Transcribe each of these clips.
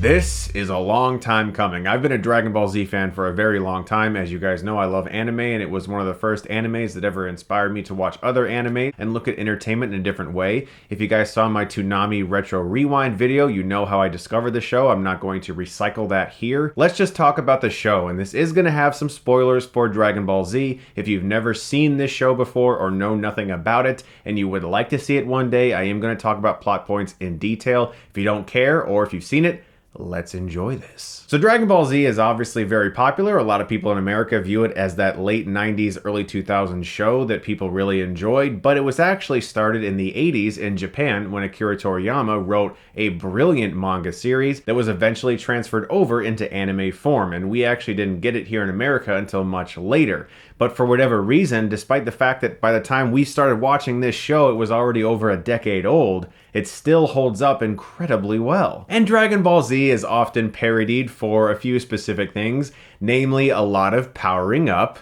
This is a long time coming. I've been a Dragon Ball Z fan for a very long time. As you guys know, I love anime, and it was one of the first animes that ever inspired me to watch other anime and look at entertainment in a different way. If you guys saw my Toonami Retro Rewind video, you know how I discovered the show. I'm not going to recycle that here. Let's just talk about the show, and this is going to have some spoilers for Dragon Ball Z. If you've never seen this show before or know nothing about it, and you would like to see it one day, I am going to talk about plot points in detail. If you don't care, or if you've seen it, let's enjoy this. So Dragon Ball Z is obviously very popular. A lot of people in America view it as that late 90s, early 2000s show that people really enjoyed, but it was actually started in the 80s in Japan when Akira Toriyama wrote a brilliant manga series that was eventually transferred over into anime form, and we actually didn't get it here in America until much later. But for whatever reason, despite the fact that by the time we started watching this show, it was already over a decade old, it still holds up incredibly well. And Dragon Ball Z is often parodied for a few specific things, namely a lot of powering up,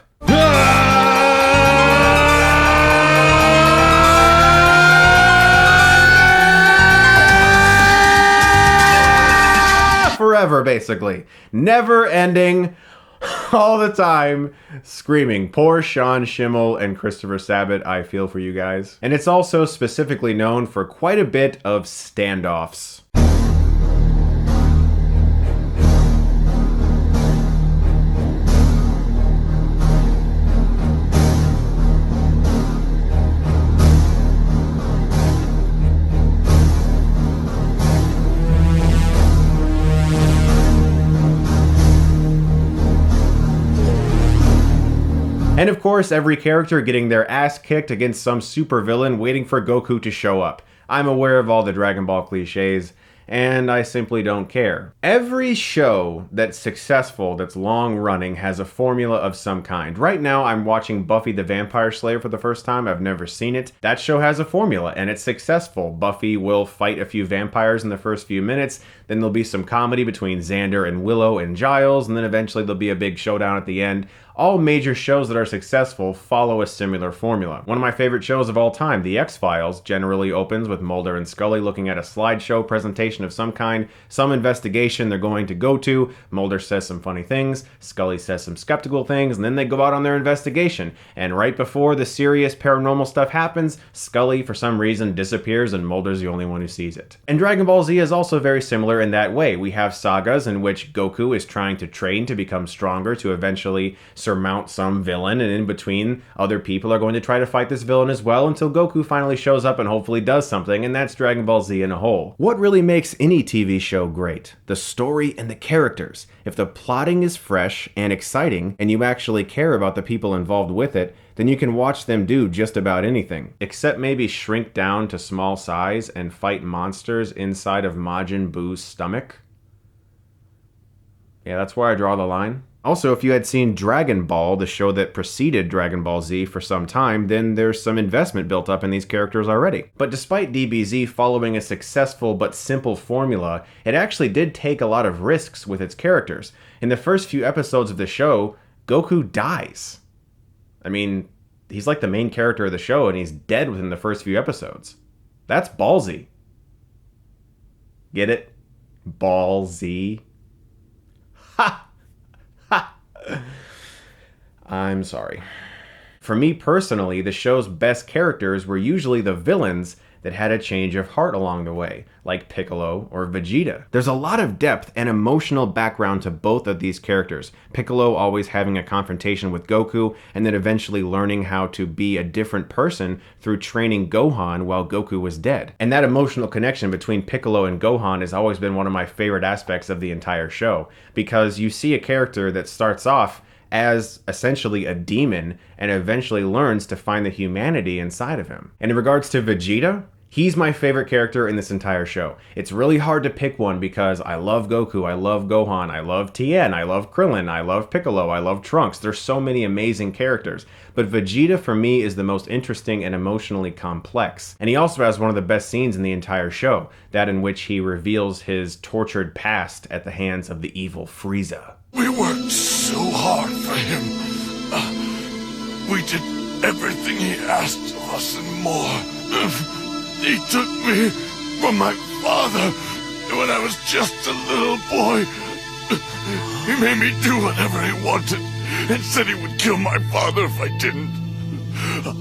forever basically. Never ending, all the time, screaming. Poor Sean Schimmel and Christopher Sabat, I feel for you guys. And it's also specifically known for quite a bit of standoffs. And of course, every character getting their ass kicked against some supervillain waiting for Goku to show up. I'm aware of all the Dragon Ball cliches, and I simply don't care. Every show that's successful, that's long running, has a formula of some kind. Right now, I'm watching Buffy the Vampire Slayer for the first time. I've never seen it. That show has a formula, and it's successful. Buffy will fight a few vampires in the first few minutes, then there'll be some comedy between Xander and Willow and Giles, and then eventually there'll be a big showdown at the end. All major shows that are successful follow a similar formula. One of my favorite shows of all time, The X-Files, generally opens with Mulder and Scully looking at a slideshow presentation of some kind, some investigation they're going to go to. Mulder says some funny things, Scully says some skeptical things, and then they go out on their investigation. And right before the serious paranormal stuff happens, Scully, for some reason, disappears and Mulder's the only one who sees it. And Dragon Ball Z is also very similar in that way. We have sagas in which Goku is trying to train to become stronger to eventually surmount some villain, and in between, other people are going to try to fight this villain as well until Goku finally shows up and hopefully does something, and that's Dragon Ball Z in a whole. What really makes any TV show great? The story and the characters. If the plotting is fresh and exciting, and you actually care about the people involved with it, then you can watch them do just about anything. Except maybe shrink down to small size and fight monsters inside of Majin Buu's stomach. Yeah, that's where I draw the line. Also, if you had seen Dragon Ball, the show that preceded Dragon Ball Z for some time, then there's some investment built up in these characters already. But despite DBZ following a successful but simple formula, it actually did take a lot of risks with its characters. In the first few episodes of the show, Goku dies. I mean, he's like the main character of the show and he's dead within the first few episodes. That's ballsy. Get it? Ballsy. Ha! I'm sorry. For me personally, the show's best characters were usually the villains that had a change of heart along the way, like Piccolo or Vegeta. There's a lot of depth and emotional background to both of these characters. Piccolo always having a confrontation with Goku, and then eventually learning how to be a different person through training Gohan while Goku was dead. And that emotional connection between Piccolo and Gohan has always been one of my favorite aspects of the entire show, because you see a character that starts off as essentially a demon and eventually learns to find the humanity inside of him. And in regards to Vegeta, he's my favorite character in this entire show. It's really hard to pick one because I love Goku, I love Gohan, I love Tien, I love Krillin, I love Piccolo, I love Trunks. There's so many amazing characters. But Vegeta for me is the most interesting and emotionally complex. And he also has one of the best scenes in the entire show, that in which he reveals his tortured past at the hands of the evil Frieza. We worked so hard for him. We did everything he asked of us and more. He took me from my father when I was just a little boy, he made me do whatever he wanted and said he would kill my father if I didn't.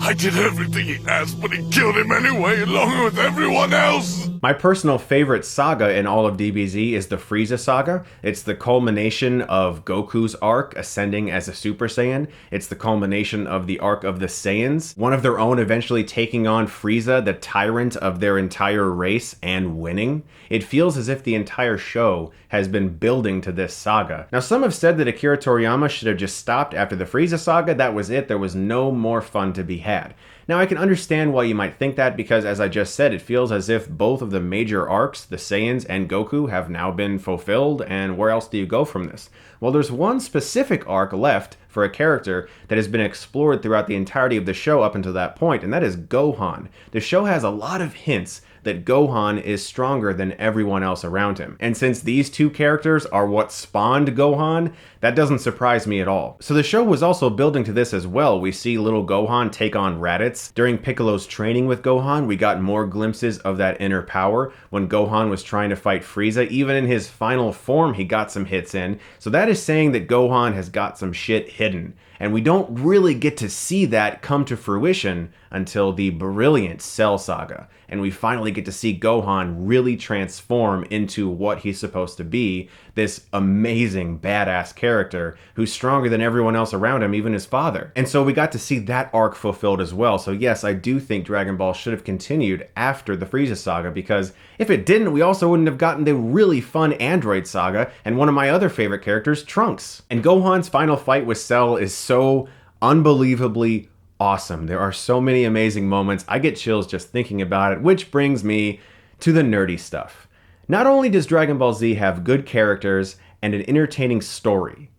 I did everything he asked, but he killed him anyway, along with everyone else. My personal favorite saga in all of DBZ is the Frieza saga. It's the culmination of Goku's arc ascending as a Super Saiyan. It's the culmination of the arc of the Saiyans, one of their own eventually taking on Frieza, the tyrant of their entire race, and winning. It feels as if the entire show has been building to this saga. Now, some have said that Akira Toriyama should have just stopped after the Frieza saga. That was it. There was no more fun to be had. Now, I can understand why you might think that because, as I just said, it feels as if both of the major arcs, the Saiyans and Goku, have now been fulfilled, and where else do you go from this? Well, there's one specific arc left for a character that has been explored throughout the entirety of the show up until that point, and that is Gohan. The show has a lot of hints that Gohan is stronger than everyone else around him. And since these two characters are what spawned Gohan, that doesn't surprise me at all. So the show was also building to this as well. We see little Gohan take on Raditz. During Piccolo's training with Gohan, we got more glimpses of that inner power. When Gohan was trying to fight Frieza, even in his final form, he got some hits in. So that is saying that Gohan has got some shit hidden. And we don't really get to see that come to fruition until the brilliant Cell Saga. And we finally get to see Gohan really transform into what he's supposed to be, this amazing badass character who's stronger than everyone else around him, even his father. And so we got to see that arc fulfilled as well. So yes, I do think Dragon Ball should have continued after the Frieza saga, because if it didn't, we also wouldn't have gotten the really fun Android saga and one of my other favorite characters, Trunks. And Gohan's final fight with Cell is so unbelievably awesome. There are so many amazing moments. I get chills just thinking about it, which brings me to the nerdy stuff. Not only does Dragon Ball Z have good characters and an entertaining story,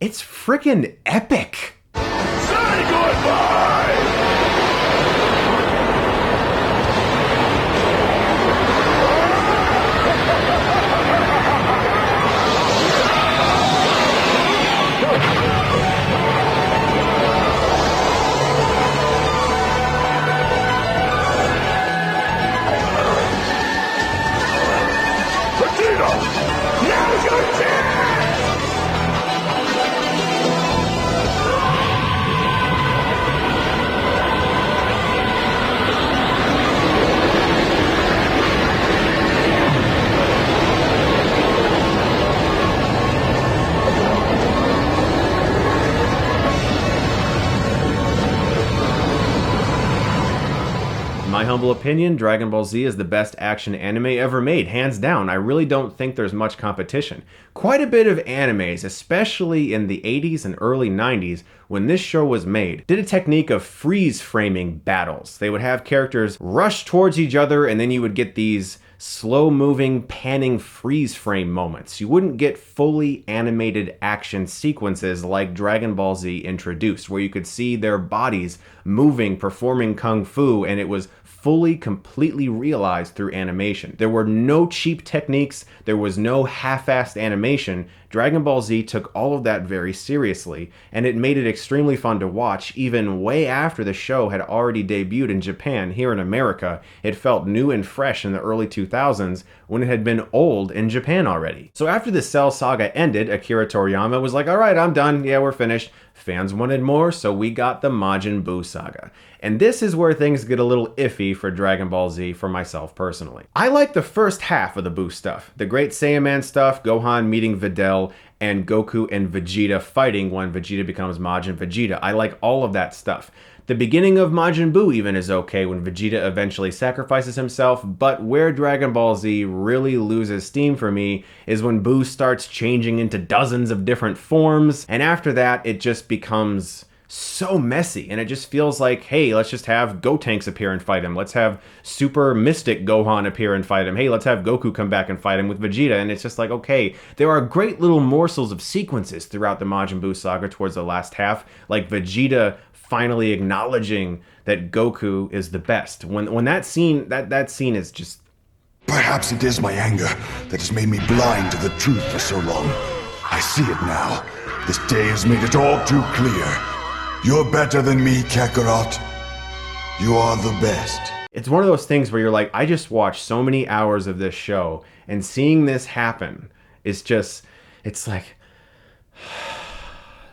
it's freaking epic. Say goodbye! My humble opinion, Dragon Ball Z is the best action anime ever made, hands down. I really don't think there's much competition. Quite a bit of animes, especially in the 80s and early 90s, when this show was made, did a technique of freeze framing battles. They would have characters rush towards each other, and then you would get these slow-moving, panning freeze frame moments. You wouldn't get fully animated action sequences like Dragon Ball Z introduced, where you could see their bodies moving, performing kung fu, and it was fully, completely realized through animation. There were no cheap techniques, there was no half-assed animation. Dragon Ball Z took all of that very seriously, and it made it extremely fun to watch, even way after the show had already debuted in Japan. Here in America, it felt new and fresh in the early 2000s, when it had been old in Japan already. So after the Cell saga ended, Akira Toriyama was like, alright, I'm done, yeah, we're finished. Fans wanted more, so we got the Majin Buu saga. And this is where things get a little iffy for Dragon Ball Z for myself personally. I like the first half of the Buu stuff. The Great Saiyaman stuff, Gohan meeting Videl, and Goku and Vegeta fighting when Vegeta becomes Majin Vegeta. I like all of that stuff. The beginning of Majin Buu even is okay when Vegeta eventually sacrifices himself, but where Dragon Ball Z really loses steam for me is when Buu starts changing into dozens of different forms, and after that it just becomes so messy, and it just feels like, hey, let's just have Gotenks appear and fight him. Let's have Super Mystic Gohan appear and fight him. Hey, let's have Goku come back and fight him with Vegeta. And it's just like, okay, there are great little morsels of sequences throughout the Majin Buu saga towards the last half, like Vegeta finally acknowledging that Goku is the best. When that scene, that scene is just... Perhaps it is my anger that has made me blind to the truth for so long. I see it now. This day has made it all too clear. You're better than me, Kakarot. You are the best. It's one of those things where you're like, I just watched so many hours of this show, and seeing this happen is just, it's like,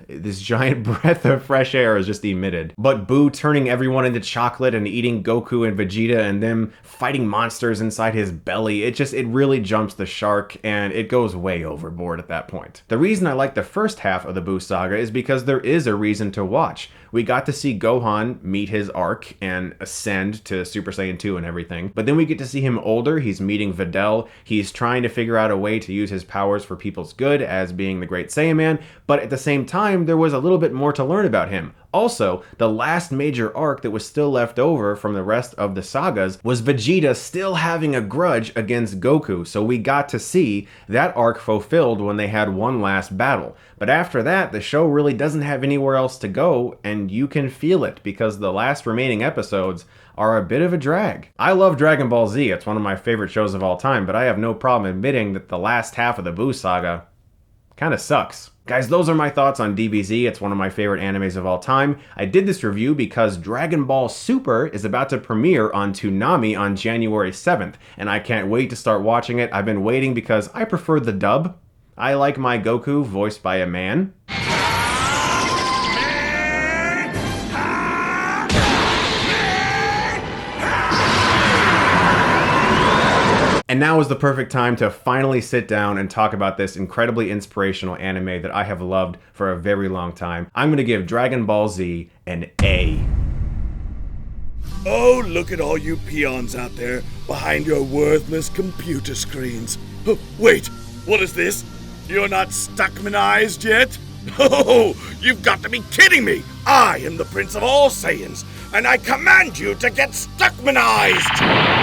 this giant breath of fresh air is just emitted. But Buu turning everyone into chocolate and eating Goku and Vegeta and them fighting monsters inside his belly, it really jumps the shark and it goes way overboard at that point. The reason I like the first half of the Buu saga is because there is a reason to watch. We got to see Gohan meet his arc and ascend to Super Saiyan 2 and everything. But then we get to see him older. He's meeting Videl. He's trying to figure out a way to use his powers for people's good as being the Great Saiyan Man. But at the same time, there was a little bit more to learn about him. Also, the last major arc that was still left over from the rest of the sagas was Vegeta still having a grudge against Goku, so we got to see that arc fulfilled when they had one last battle. But after that, the show really doesn't have anywhere else to go, and you can feel it because the last remaining episodes are a bit of a drag. I love Dragon Ball Z, it's one of my favorite shows of all time, but I have no problem admitting that the last half of the Buu saga kinda sucks. Guys, those are my thoughts on DBZ. It's one of my favorite animes of all time. I did this review because Dragon Ball Super is about to premiere on Toonami on January 7th, and I can't wait to start watching it. I've been waiting because I prefer the dub. I like my Goku voiced by a man. And now is the perfect time to finally sit down and talk about this incredibly inspirational anime that I have loved for a very long time. I'm going to give Dragon Ball Z an A. Oh, look at all you peons out there behind your worthless computer screens. Oh, wait, what is this? You're not Stuckmanized yet? Oh, you've got to be kidding me! I am the Prince of all Saiyans, and I command you to get Stuckmanized!